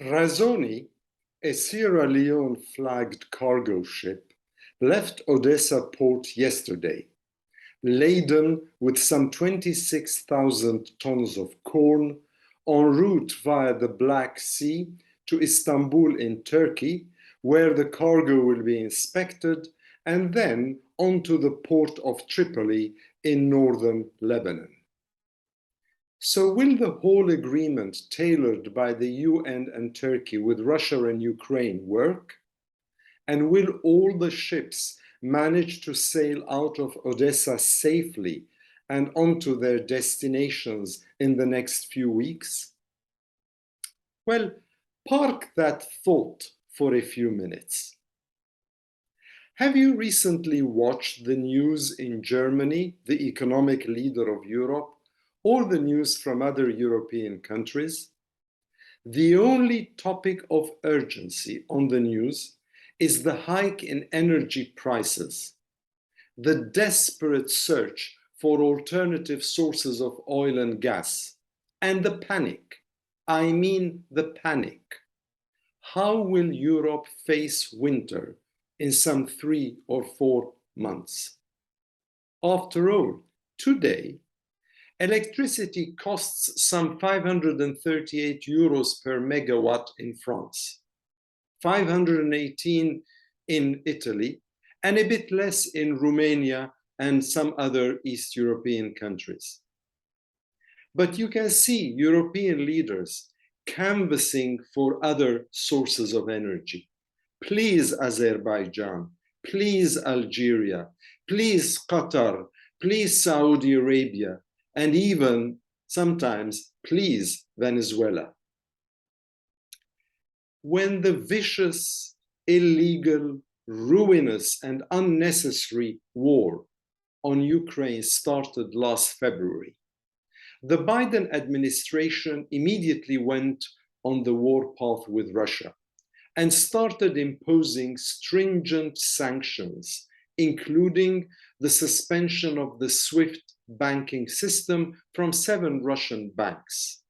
Razzoni, a Sierra Leone-flagged cargo ship, left Odessa port yesterday, laden with some 26,000 tons of corn, en route via the Black Sea to Istanbul in Turkey, where the cargo will be inspected, and then onto the port of Tripoli in northern Lebanon. So will the whole agreement tailored by the UN and Turkey with Russia and Ukraine work? And will all the ships manage to sail out of Odessa safely and onto their destinations in the next few weeks? Well, park that thought for a few minutes. Have you recently watched the news in Germany, the economic leader of Europe, or the news from other European countries? The only topic of urgency on the news is the hike in energy prices, the desperate search for alternative sources of oil and gas, and the panic. I mean the panic. How will Europe face winter in some 3 or 4 months? After all, today, electricity costs some 538 euros per megawatt in France, 518 in Italy, and a bit less in Romania and some other East European countries. But you can see European leaders canvassing for other sources of energy. Please Azerbaijan, please Algeria, please Qatar, please Saudi Arabia, and even sometimes, please, Venezuela. When the vicious, illegal, ruinous, and unnecessary war on Ukraine started last February, the Biden administration immediately went on the war path with Russia and started imposing stringent sanctions, including the suspension of the SWIFT banking system from 7 Russian banks.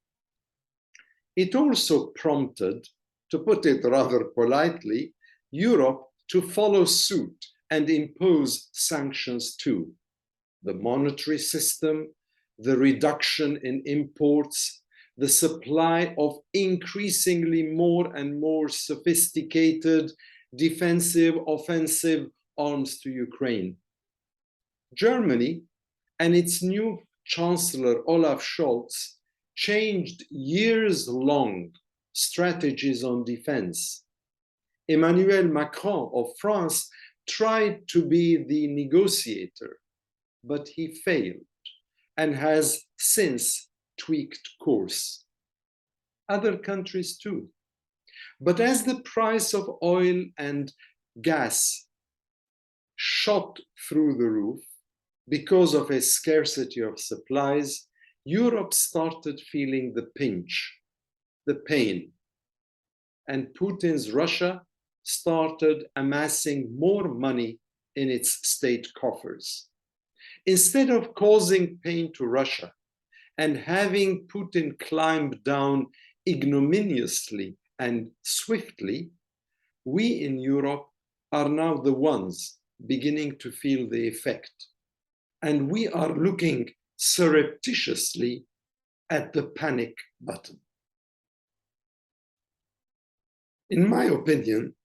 It also prompted, to put it rather politely, Europe to follow suit and impose sanctions too. The monetary system, the reduction in imports, the supply of increasingly more and more sophisticated defensive, offensive arms to Ukraine. Germany and its new Chancellor Olaf Scholz changed years-long strategies on defense. Emmanuel Macron of France tried to be the negotiator, but he failed and has since tweaked course. Other countries too. But as the price of oil and gas shot through the roof because of a scarcity of supplies, Europe started feeling the pinch, the pain. And Putin's Russia started amassing more money in its state coffers. Instead of causing pain to Russia and having Putin climb down ignominiously and swiftly, we in Europe are now the ones beginning to feel the effect. And we are looking surreptitiously at the panic button. In my opinion,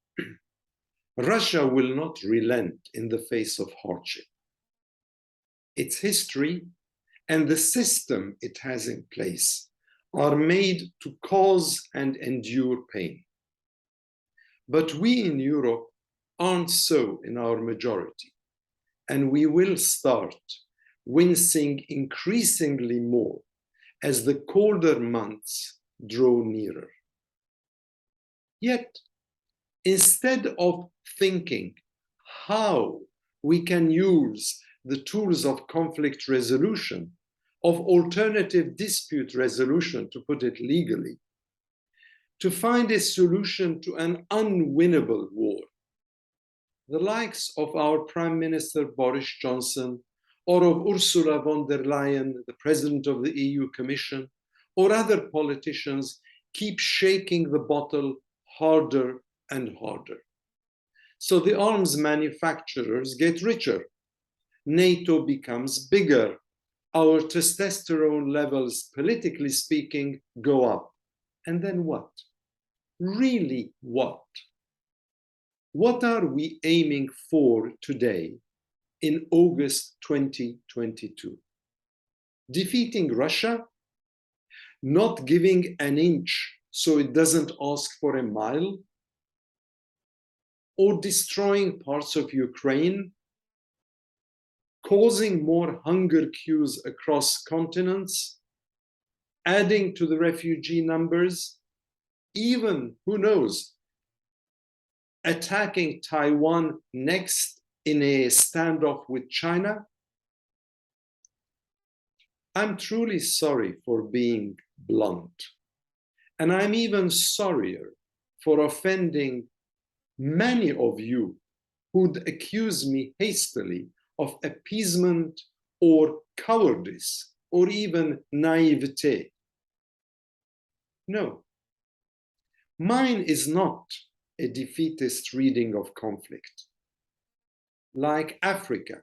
Russia will not relent in the face of hardship. Its history and the system it has in place are made to cause and endure pain. But we in Europe aren't so in our majority, and we will start wincing increasingly more as the colder months draw nearer. Yet, instead of thinking how we can use the tools of conflict resolution, of alternative dispute resolution, to put it legally, to find a solution to an unwinnable war, the likes of our Prime Minister Boris Johnson, or of Ursula von der Leyen, the President of the EU Commission, or other politicians keep shaking the bottle harder and harder. So the arms manufacturers get richer. NATO becomes bigger. Our testosterone levels, politically speaking, go up. And then what? Really what? What are we aiming for today in August 2022? Defeating Russia? Not giving an inch so it doesn't ask for a mile? Or destroying parts of Ukraine? Causing more hunger queues across continents? Adding to the refugee numbers? Even, who knows, attacking Taiwan next in a standoff with China? I'm truly sorry for being blunt. And I'm even sorrier for offending many of you who'd accuse me hastily of appeasement or cowardice or even naivete. No, mine is not a defeatist reading of conflict. Like Africa,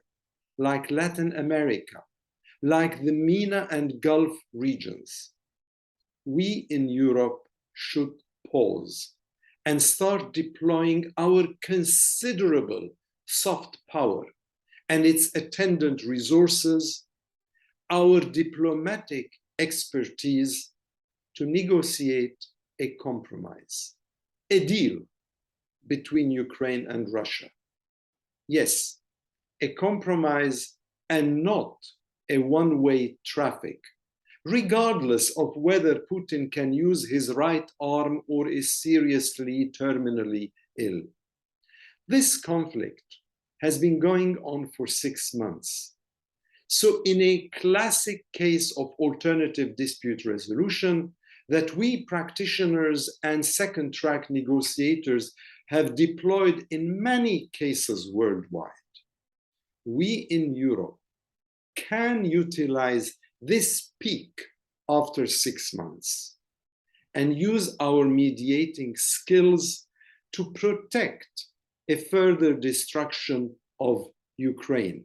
like Latin America, like the MENA and Gulf regions, we in Europe should pause and start deploying our considerable soft power and its attendant resources, our diplomatic expertise to negotiate a compromise, a deal between Ukraine and Russia. Yes, a compromise and not a one-way traffic, regardless of whether Putin can use his right arm or is seriously, terminally ill. This conflict has been going on for 6 months. So in a classic case of alternative dispute resolution that we practitioners and second-track negotiators have deployed in many cases worldwide, we in Europe can utilize this peak after 6 months and use our mediating skills to protect a further destruction of Ukraine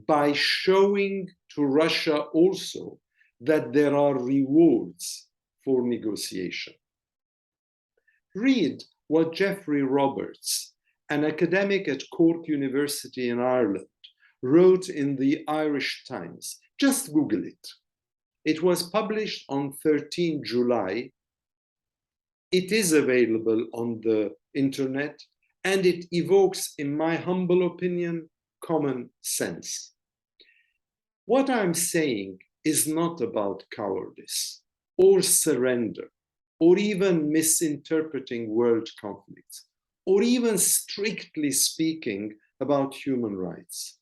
by showing to Russia also that there are rewards for negotiation. Read what Geoffrey Roberts, an academic at Cork University in Ireland, wrote in the Irish Times. Just Google it. It was published on 13 July. It is available on the internet, and it evokes, in my humble opinion, common sense. What I'm saying is not about cowardice or surrender or even misinterpreting world conflicts or even strictly speaking about human rights.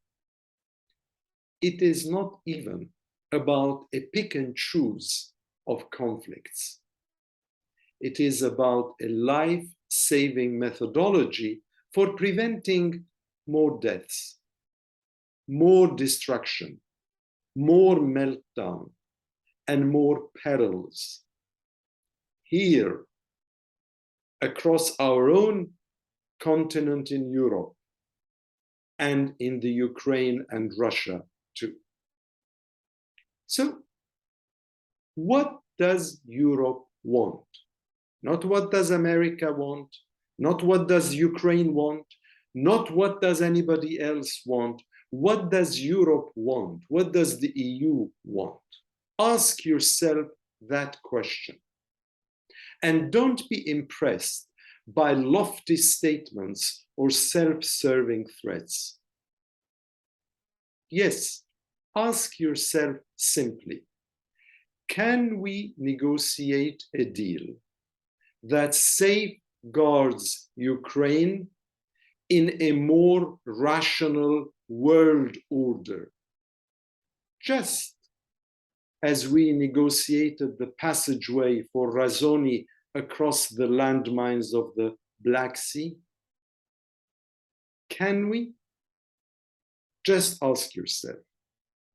It is not even about a pick and choose of conflicts. It is about a life-saving methodology for preventing more deaths, more destruction, more meltdown, and more perils here across our own continent in Europe and in the Ukraine and Russia too. So, what does Europe want? Not what does America want, not what does Ukraine want, not what does anybody else want. What does Europe want? What does the EU want? Ask yourself that question. And don't be impressed by lofty statements or self-serving threats. Yes, ask yourself simply, can we negotiate a deal that safeguards Ukraine in a more rational world order, just as we negotiated the passageway for Razoni across the landmines of the Black Sea? Can we? Just ask yourself,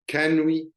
can we?